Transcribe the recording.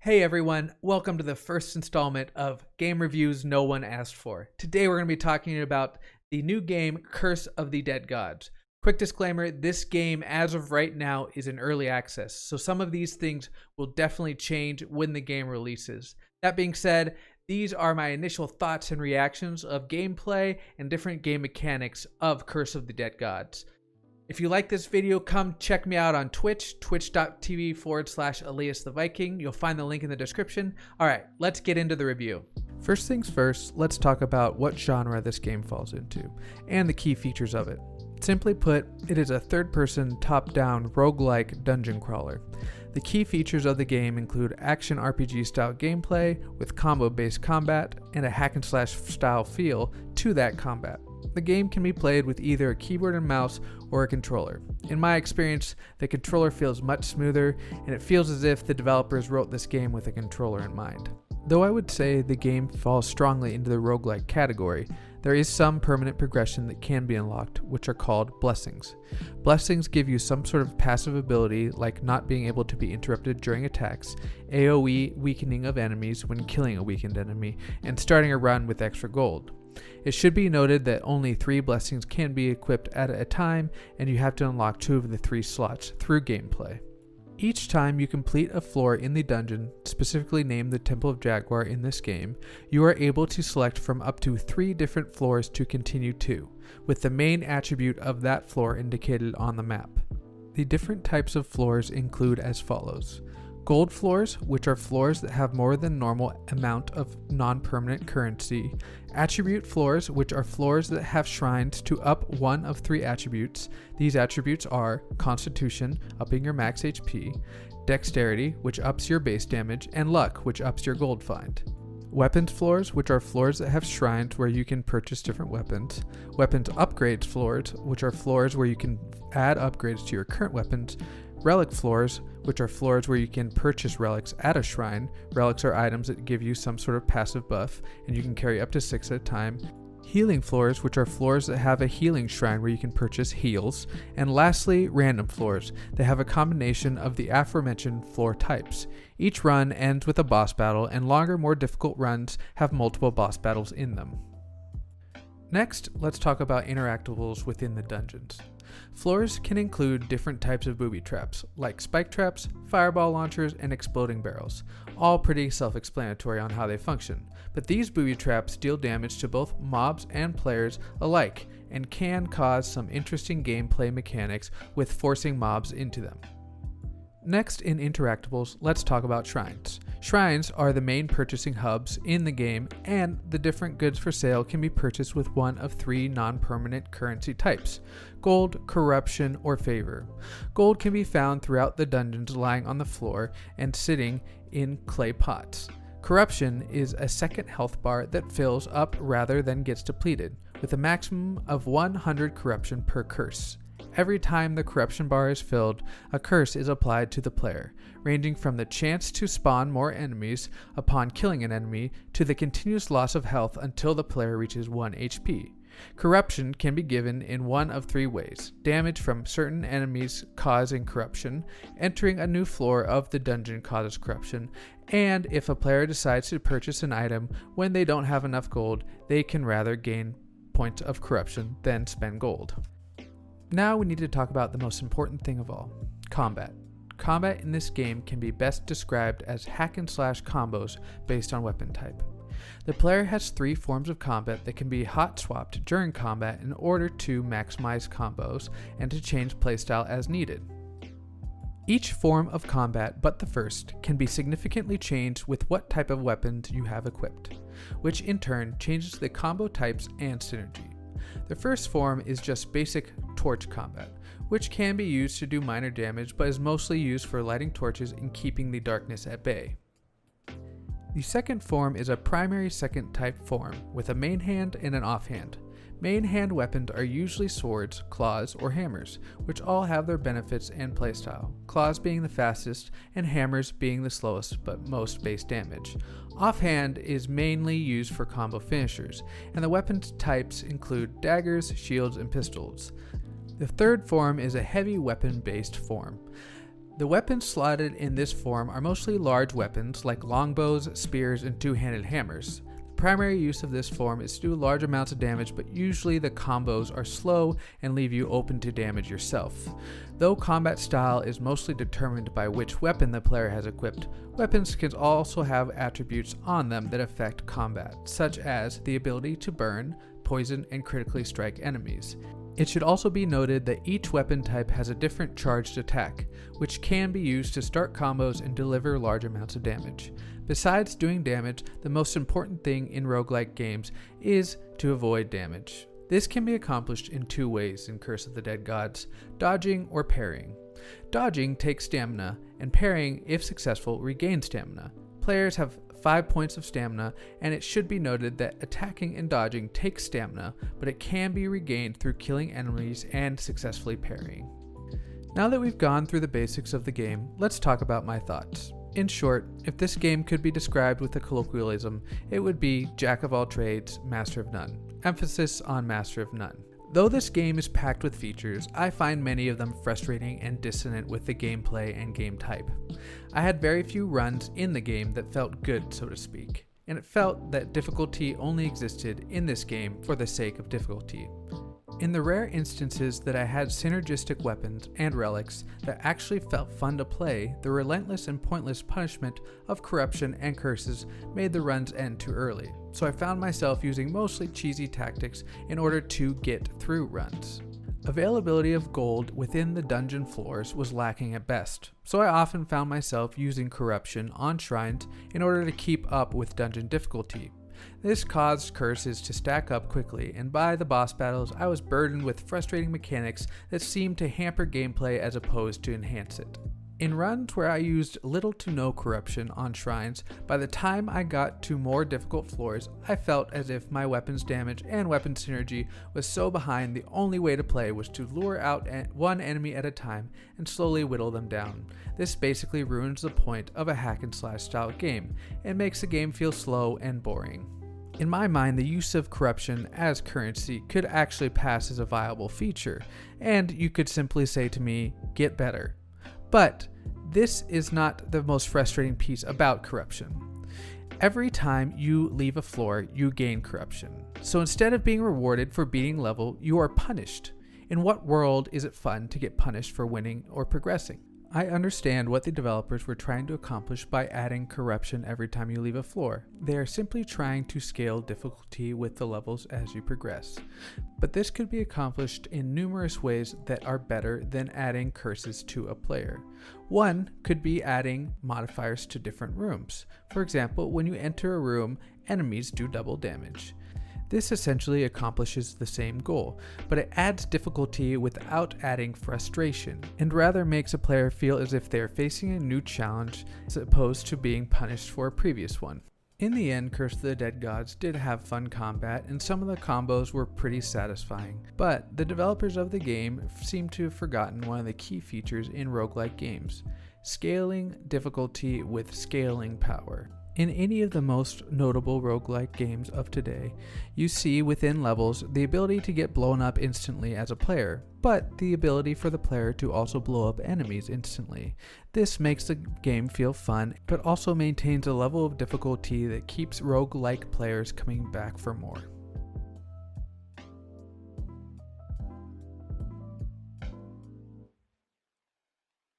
Hey everyone, welcome to the first installment of Game Reviews No One Asked For. Today we're going to be talking about the new game Curse of the Dead Gods. Quick disclaimer, this game as of right now is in early access, so some of these things will definitely change when the game releases. That being said, these are my initial thoughts and reactions of gameplay and different game mechanics of Curse of the Dead Gods. If you like this video, come check me out on Twitch, twitch.tv/Elias the Viking. You'll find the link in the description. All right, let's get into the review. First things first, let's talk about what genre this game falls into and the key features of it. Simply put, it is a third-person, top-down, roguelike dungeon crawler. The key features of the game include action RPG-style gameplay with combo-based combat and a hack-and-slash style feel to that combat. The game can be played with either a keyboard and mouse or a controller. In my experience, the controller feels much smoother, and it feels as if the developers wrote this game with a controller in mind. Though I would say the game falls strongly into the roguelike category, there is some permanent progression that can be unlocked, which are called blessings. Blessings give you some sort of passive ability, like not being able to be interrupted during attacks, AoE weakening of enemies when killing a weakened enemy, and starting a run with extra gold. It should be noted that only 3 blessings can be equipped at a time, and you have to unlock 2 of the 3 slots through gameplay. Each time you complete a floor in the dungeon, specifically named the Temple of Jaguar in this game, you are able to select from up to 3 different floors to continue to, with the main attribute of that floor indicated on the map. The different types of floors include as follows. Gold floors, which are floors that have more than normal amount of non-permanent currency. Attribute floors, which are floors that have shrines to up 1 of 3 attributes. These attributes are Constitution, upping your max HP, Dexterity, which ups your base damage, and Luck, which ups your gold find. Weapons floors, which are floors that have shrines where you can purchase different weapons. Weapons upgrades floors, which are floors where you can add upgrades to your current weapons. Relic floors, which are floors where you can purchase relics at a shrine. Relics are items that give you some sort of passive buff, and you can carry up to 6 at a time. Healing floors, which are floors that have a healing shrine where you can purchase heals. And lastly, random floors that have a combination of the aforementioned floor types. Each run ends with a boss battle, and longer, more difficult runs have multiple boss battles in them. Next, let's talk about interactables within the dungeons. Floors can include different types of booby traps, like spike traps, fireball launchers, and exploding barrels, all pretty self-explanatory on how they function, but these booby traps deal damage to both mobs and players alike, and can cause some interesting gameplay mechanics with forcing mobs into them. Next, in interactables, let's talk about shrines. Shrines are the main purchasing hubs in the game, and the different goods for sale can be purchased with 1 of 3 non-permanent currency types: gold, corruption, or favor. Gold can be found throughout the dungeons lying on the floor and sitting in clay pots. Corruption is a second health bar that fills up rather than gets depleted, with a maximum of 100 corruption per curse. Every time the corruption bar is filled, a curse is applied to the player, ranging from the chance to spawn more enemies upon killing an enemy to the continuous loss of health until the player reaches 1 HP. Corruption can be given in 1 of 3 ways: damage from certain enemies causing corruption, entering a new floor of the dungeon causes corruption, and if a player decides to purchase an item when they don't have enough gold, they can rather gain points of corruption than spend gold. Now we need to talk about the most important thing of all, combat. Combat in this game can be best described as hack and slash combos based on weapon type. The player has 3 forms of combat that can be hot swapped during combat in order to maximize combos and to change playstyle as needed. Each form of combat but the first can be significantly changed with what type of weapons you have equipped, which in turn changes the combo types and synergy. The first form is just basic torch combat, which can be used to do minor damage but is mostly used for lighting torches and keeping the darkness at bay. The second form is a primary second type form with a main hand and an offhand. Main hand weapons are usually swords, claws, or hammers, which all have their benefits and playstyle, claws being the fastest and hammers being the slowest but most base damage. Offhand is mainly used for combo finishers, and the weapon types include daggers, shields, and pistols. The third form is a heavy weapon based form. The weapons slotted in this form are mostly large weapons like longbows, spears, and two-handed hammers. The primary use of this form is to do large amounts of damage, but usually the combos are slow and leave you open to damage yourself. Though combat style is mostly determined by which weapon the player has equipped, weapons can also have attributes on them that affect combat, such as the ability to burn, poison, and critically strike enemies. It should also be noted that each weapon type has a different charged attack, which can be used to start combos and deliver large amounts of damage. Besides doing damage, the most important thing in roguelike games is to avoid damage. This can be accomplished in two ways in Curse of the Dead Gods: dodging or parrying. Dodging takes stamina, and parrying, if successful, regains stamina. Players have 5 points of stamina, and it should be noted that attacking and dodging takes stamina, but it can be regained through killing enemies and successfully parrying. Now that we've gone through the basics of the game, let's talk about my thoughts. In short, if this game could be described with a colloquialism, it would be Jack of all trades, master of none. Emphasis on master of none. Though this game is packed with features, I find many of them frustrating and dissonant with the gameplay and game type. I had very few runs in the game that felt good, so to speak, and it felt that difficulty only existed in this game for the sake of difficulty. In the rare instances that I had synergistic weapons and relics that actually felt fun to play, the relentless and pointless punishment of corruption and curses made the runs end too early, so I found myself using mostly cheesy tactics in order to get through runs. Availability of gold within the dungeon floors was lacking at best, so I often found myself using corruption on shrines in order to keep up with dungeon difficulty. This caused curses to stack up quickly, and by the boss battles I was burdened with frustrating mechanics that seemed to hamper gameplay as opposed to enhance it. In runs where I used little to no corruption on shrines, by the time I got to more difficult floors, I felt as if my weapons damage and weapon synergy was so behind the only way to play was to lure out one enemy at a time and slowly whittle them down. This basically ruins the point of a hack and slash style game and makes the game feel slow and boring. In my mind, the use of corruption as currency could actually pass as a viable feature, and you could simply say to me, get better. But this is not the most frustrating piece about corruption. Every time you leave a floor, you gain corruption. So instead of being rewarded for beating level, you are punished. In what world is it fun to get punished for winning or progressing? I understand what the developers were trying to accomplish by adding corruption every time you leave a floor. They are simply trying to scale difficulty with the levels as you progress. But this could be accomplished in numerous ways that are better than adding curses to a player. One could be adding modifiers to different rooms. For example, when you enter a room, enemies do double damage. This essentially accomplishes the same goal, but it adds difficulty without adding frustration, and rather makes a player feel as if they are facing a new challenge as opposed to being punished for a previous one. In the end, Curse of the Dead Gods did have fun combat, and some of the combos were pretty satisfying, but the developers of the game seem to have forgotten one of the key features in roguelike games: scaling difficulty with scaling power. In any of the most notable roguelike games of today, you see within levels the ability to get blown up instantly as a player, but the ability for the player to also blow up enemies instantly. This makes the game feel fun, but also maintains a level of difficulty that keeps roguelike players coming back for more.